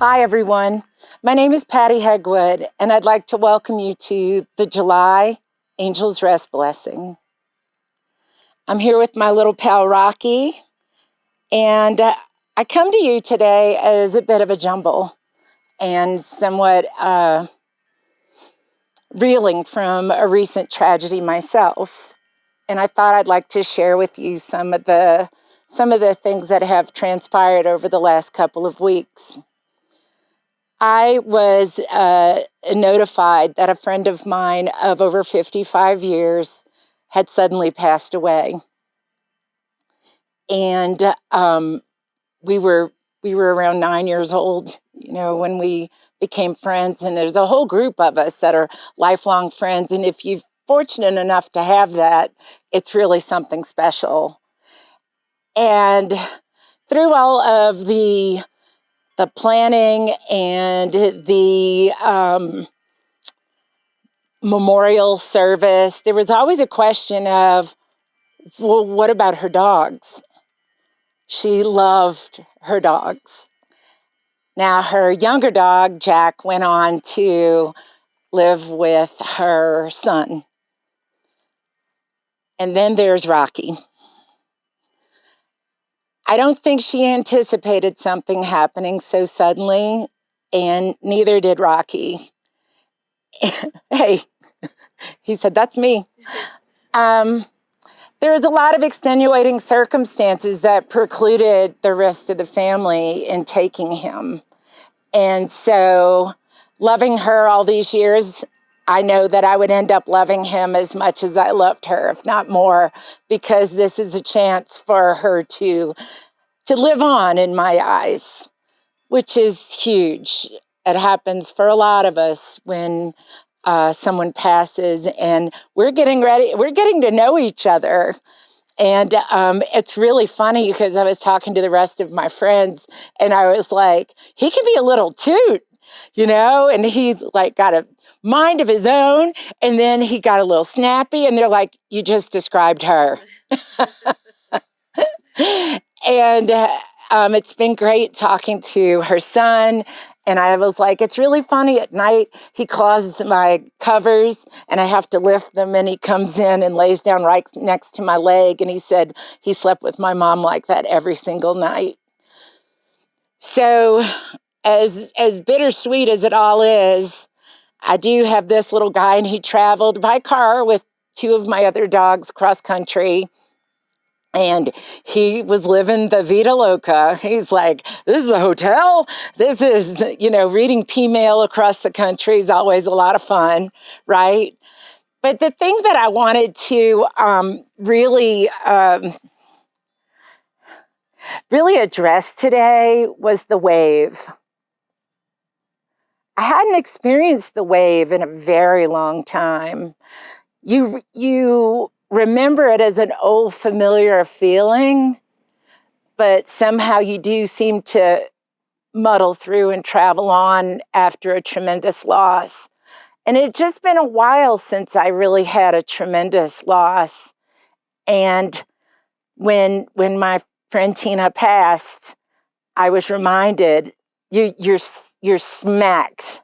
Hi, everyone. My name is Patty Hegwood, and I'd like to welcome you to the July Angels Rest Blessing. I'm here with my little pal, Rocky, and I come to you today as a bit of a jumble and somewhat reeling from a recent tragedy myself. And I thought I'd like to share with you some of the things that have transpired over the last couple of weeks. I was notified that a friend of mine of over 55 years had suddenly passed away. And we were around 9 years old, when we became friends. And there's a whole group of us that are lifelong friends. And if you're fortunate enough to have that, it's really something special. And through all of the planning and the memorial service, there was always a question of, well, what about her dogs? She loved her dogs. Now, her younger dog, Jack, went on to live with her son. And then there's Rocky. I don't think she anticipated something happening so suddenly, and neither did Rocky. Hey, he said, that's me. There was a lot of extenuating circumstances that precluded the rest of the family in taking him. And so, loving her all these years, I know that I would end up loving him as much as I loved her, if not more, because this is a chance for her to live on in my eyes, which is huge. It happens for a lot of us when someone passes, and we're getting to know each other. And it's really funny because I was talking to the rest of my friends, and I was like, he can be a little toot, and he's like got a mind of his own, and then he got a little snappy, and they're like, you just described her. And it's been great talking to her son. And I was like, it's really funny at night. He claws my covers and I have to lift them. And he comes in and lays down right next to my leg. And he said he slept with my mom like that every single night. So as bittersweet as it all is, I do have this little guy, and he traveled by car with two of my other dogs cross country. And he was living the Vida Loca. He's like, this is a hotel. This is, reading P-mail across the country is always a lot of fun, right? But the thing that I wanted to really address today was the wave. I hadn't experienced the wave in a very long time. You remember it as an old familiar feeling, but somehow you do seem to muddle through and travel on after a tremendous loss. And it's just been a while since I really had a tremendous loss. And when my friend Tina passed, I was reminded, you're smacked.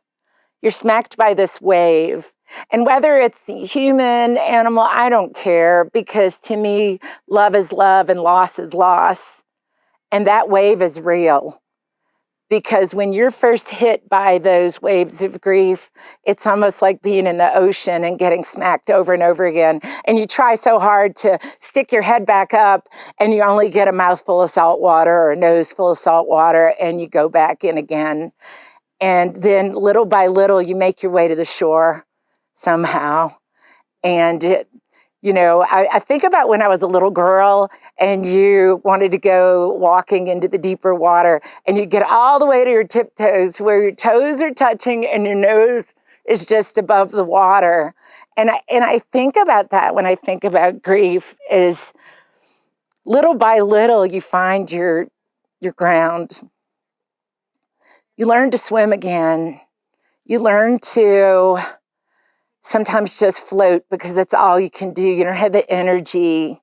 You're smacked by this wave. And whether it's human, animal, I don't care, because to me, love is love and loss is loss. And that wave is real. Because when you're first hit by those waves of grief, it's almost like being in the ocean and getting smacked over and over again. And you try so hard to stick your head back up, and you only get a mouthful of salt water or a nose full of salt water, and you go back in again. And then little by little, you make your way to the shore somehow. And, I think about when I was a little girl and you wanted to go walking into the deeper water, and you get all the way to your tiptoes where your toes are touching and your nose is just above the water. And I think about that when I think about grief, is little by little you find your ground. You learn to swim again. You learn to sometimes just float because that's all you can do. You don't have the energy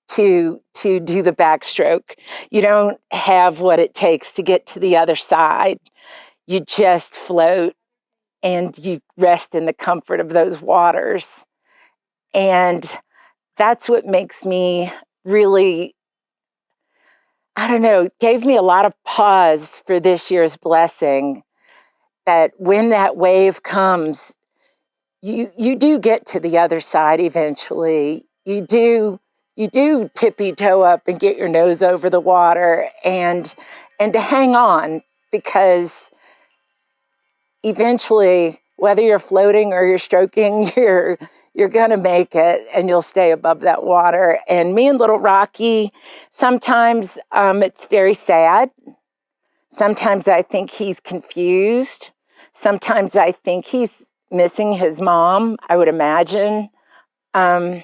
to do the backstroke. You don't have what it takes to get to the other side. you just float and you rest in the comfort of those waters. And that's what makes me really, I don't know, gave me a lot of pause for this year's blessing, that when that wave comes, you do get to the other side eventually. You do tippy toe up and get your nose over the water, and to hang on, because eventually, whether you're floating or you're stroking, you're gonna make it, and you'll stay above that water. And me and little Rocky, sometimes it's very sad. Sometimes I think he's confused. Sometimes I think he's missing his mom, I would imagine. Um,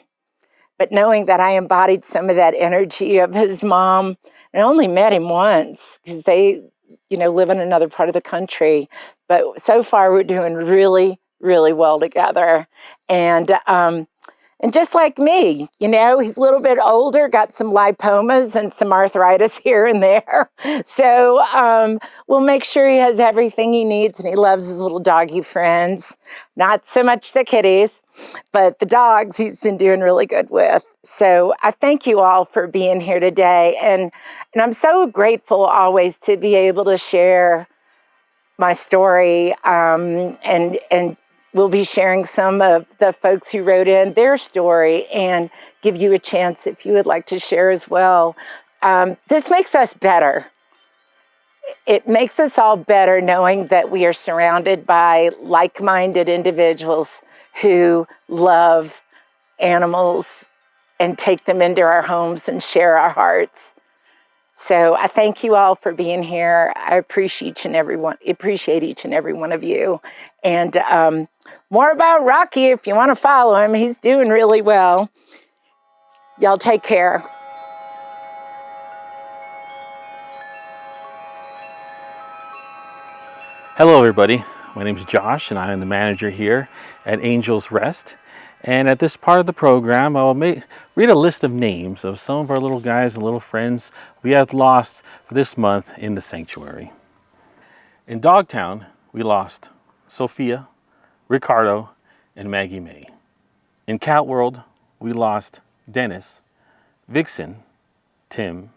but knowing that I embodied some of that energy of his mom, I only met him once because they, live in another part of the country. But so far, we're doing really, really well together. And just like me, he's a little bit older, got some lipomas and some arthritis here and there. So we'll make sure he has everything he needs, and he loves his little doggy friends. Not so much the kitties, but the dogs he's been doing really good with. So I thank you all for being here today. And I'm so grateful always to be able to share my story, and we'll be sharing some of the folks who wrote in their story and give you a chance if you would like to share as well. This makes us better. It makes us all better knowing that we are surrounded by like-minded individuals who love animals and take them into our homes and share our hearts. So I thank you all for being here. I appreciate each and every one of you. And more about Rocky, if you want to follow him, he's doing really well. Y'all take care. Hello everybody, my name is Josh and I am the manager here at Angels Rest. And at this part of the program, I'll read a list of names of some of our little guys and little friends we have lost for this month in the sanctuary. In Dogtown, we lost Sophia, Ricardo, and Maggie May. In Cat World, we lost Dennis, Vixen, Tim,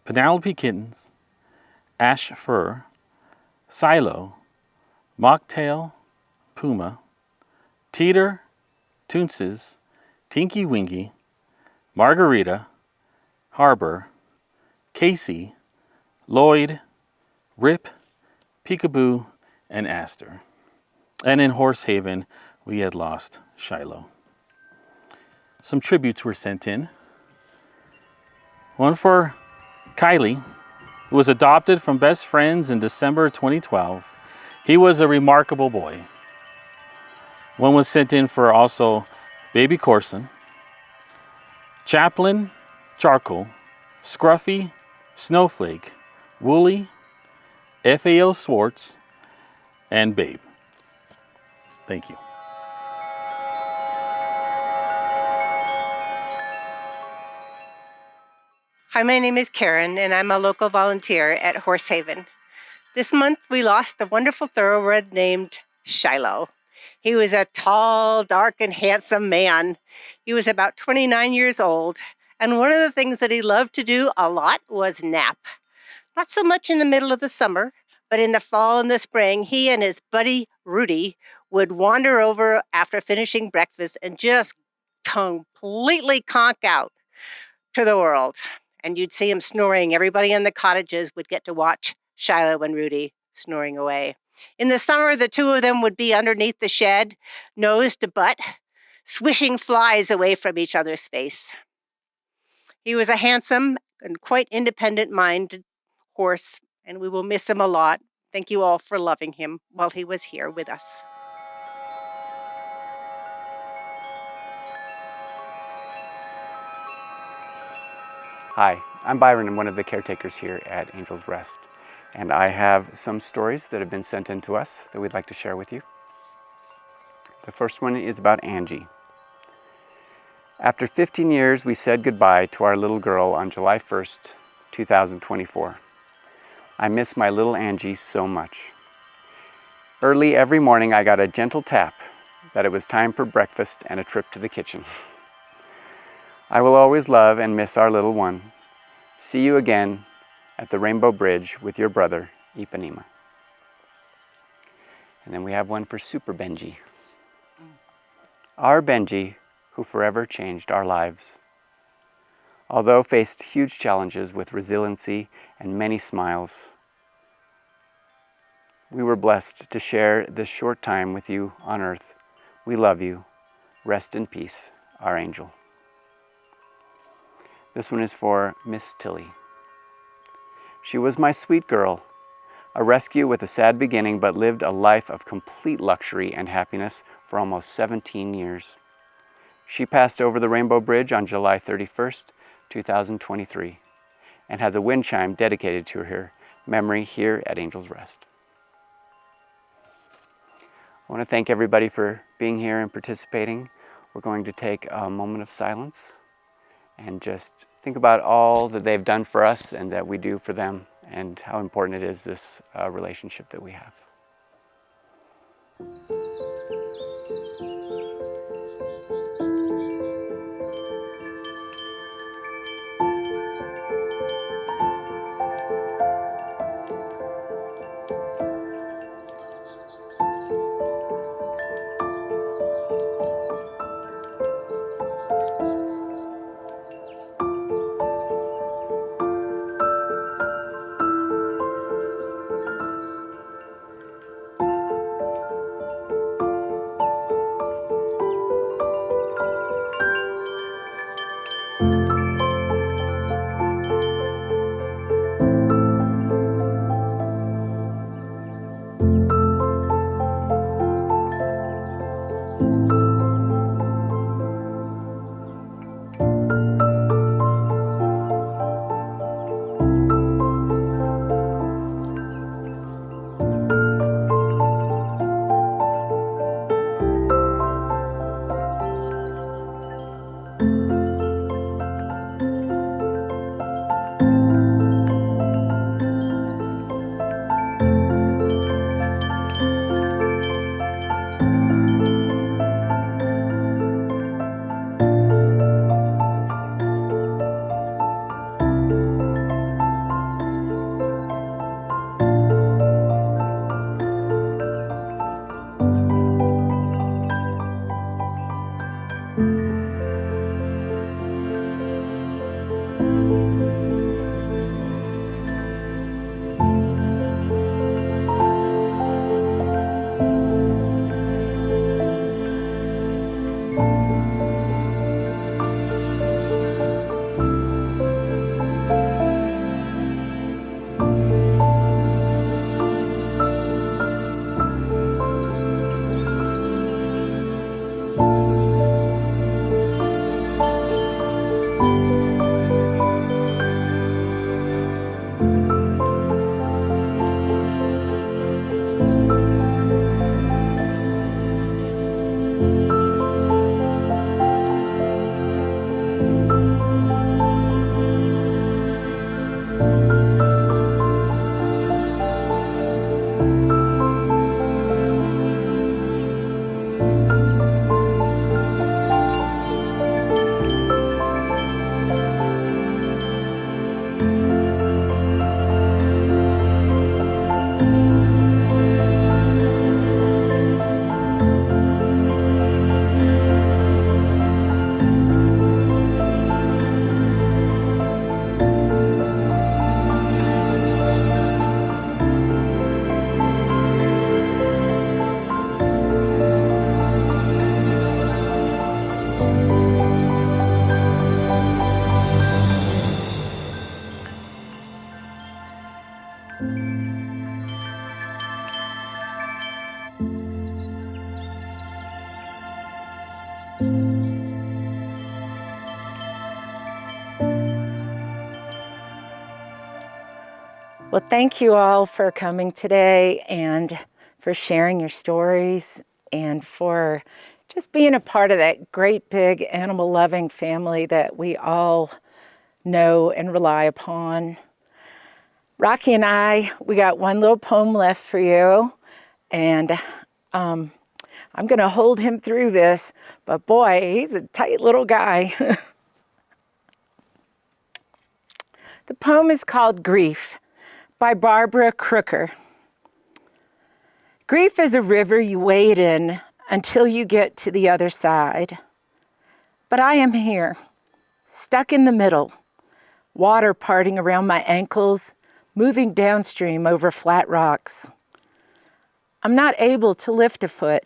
Penelope Kittens, Ash Fur, Silo, Mocktail, Puma, Teeter, Toonces, Tinky Winky, Margarita, Harbor, Casey, Lloyd, Rip, Peekaboo, and Aster. And in Horsehaven, we had lost Shiloh. Some tributes were sent in. One for Kylie, who was adopted from best friends in December 2012. He was a remarkable boy. One was sent in for also Baby Corson, Chaplin, Charcoal, Scruffy, Snowflake, Wooly, FAO Swartz, and Babe. Thank you. Hi, my name is Karen, and I'm a local volunteer at Horsehaven. This month, we lost a wonderful thoroughbred named Shiloh. He was a tall, dark, and handsome man. He was about 29 years old, and one of the things that he loved to do a lot was nap. Not so much in the middle of the summer, but in the fall and the spring, he and his buddy Rudy would wander over after finishing breakfast and just completely conk out to the world. And you'd see him snoring. Everybody in the cottages would get to watch Shiloh and Rudy snoring away. In the summer, the two of them would be underneath the shed, nose to butt, swishing flies away from each other's face. He was a handsome and quite independent-minded horse, and we will miss him a lot. Thank you all for loving him while he was here with us. Hi, I'm Byron. I'm one of the caretakers here at Angels Rest, and I have some stories that have been sent in to us that we'd like to share with you. The first one is about Angie. After 15 years, we said goodbye to our little girl on July 1st, 2024. I miss my little Angie so much. Early every morning I got a gentle tap that it was time for breakfast and a trip to the kitchen. I will always love and miss our little one. See you again at the Rainbow Bridge with your brother, Ipanema. And then we have one for Super Benji. Our Benji, who forever changed our lives. Although faced huge challenges with resiliency and many smiles, we were blessed to share this short time with you on earth. We love you. Rest in peace, our angel. This one is for Miss Tilly. She was my sweet girl, a rescue with a sad beginning, but lived a life of complete luxury and happiness for almost 17 years. She passed over the Rainbow Bridge on July 31st, 2023, and has a wind chime dedicated to her memory here at Angels Rest. I want to thank everybody for being here and participating. We're going to take a moment of silence and just think about all that they've done for us and that we do for them, and how important it is, this relationship that we have. Well, thank you all for coming today and for sharing your stories and for just being a part of that great big animal loving family that we all know and rely upon. Rocky and I, we got one little poem left for you, And I'm going to hold him through this, but boy, he's a tight little guy. The poem is called Grief by Barbara Crooker. Grief is a river you wade in until you get to the other side. But I am here, stuck in the middle, water parting around my ankles, moving downstream over flat rocks. I'm not able to lift a foot,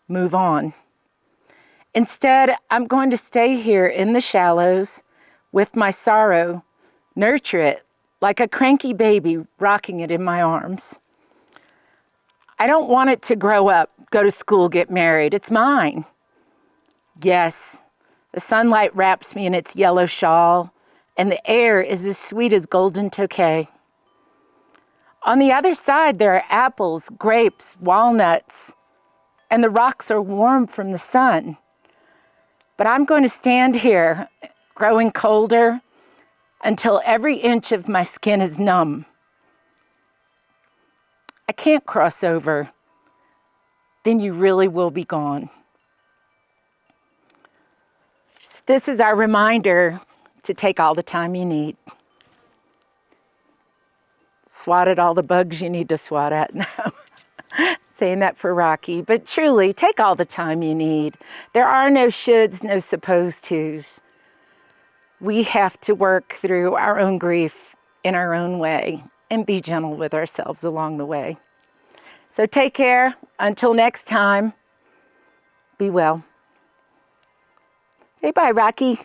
move on. Instead, I'm going to stay here in the shallows with my sorrow, nurture it like a cranky baby rocking it in my arms. I don't want it to grow up, go to school, get married. It's mine. Yes, the sunlight wraps me in its yellow shawl, and the air is as sweet as golden tokay. On the other side, there are apples, grapes, walnuts, and the rocks are warm from the sun. But I'm going to stand here, growing colder, until every inch of my skin is numb. I can't cross over. Then you really will be gone. This is our reminder to take all the time you need. Swat at all the bugs you need to swat at now. Saying that for Rocky, but truly, take all the time you need. There are no shoulds, no supposed tos. We have to work through our own grief in our own way and be gentle with ourselves along the way. So take care. Until next time, be well. Say bye, Rocky.